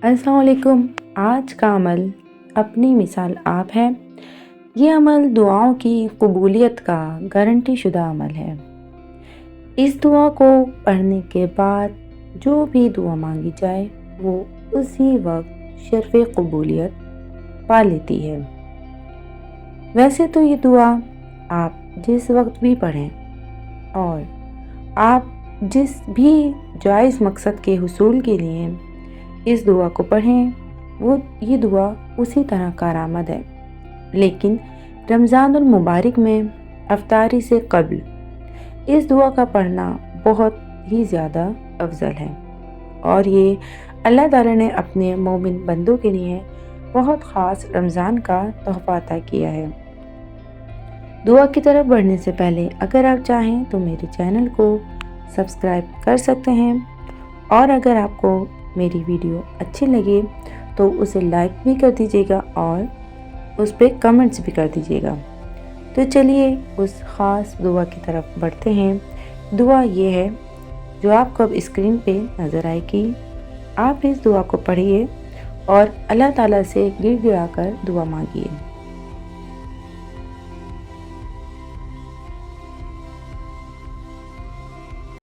अस्सलाम वालेकुम। आज का अमल अपनी मिसाल आप है। ये अमल दुआओं की कबूलियत का गारंटी शुदा अमल है। इस दुआ को पढ़ने के बाद जो भी दुआ मांगी जाए वो उसी वक्त शर्फ़ कबूलियत पा लेती है। वैसे तो ये दुआ आप जिस वक्त भी पढ़ें और आप जिस भी जायज़ मकसद के हुसूल के लिए इस दुआ को पढ़ें, वो ये दुआ उसी तरह कारआमद है। लेकिन रमज़ानुल मुबारक में अफ्तारी से क़ब्ल इस दुआ का पढ़ना बहुत ही ज़्यादा अफजल है और ये अल्लाह ताला ने अपने मोमिन बंदों के लिए बहुत ख़ास रमज़ान का तोहफ़ा अता किया है। दुआ की तरफ बढ़ने से पहले अगर आप चाहें तो मेरे चैनल को सब्सक्राइब कर सकते हैं और अगर आपको मेरी वीडियो अच्छी लगे तो उसे लाइक भी कर दीजिएगा और उस पर कमेंट्स भी कर दीजिएगा। तो चलिए उस ख़ास दुआ की तरफ बढ़ते हैं। दुआ ये है जो आपको अब स्क्रीन पे नज़र आएगी। आप इस दुआ को पढ़िए और अल्लाह ताला से गिड़गिड़ा कर दुआ मांगिए।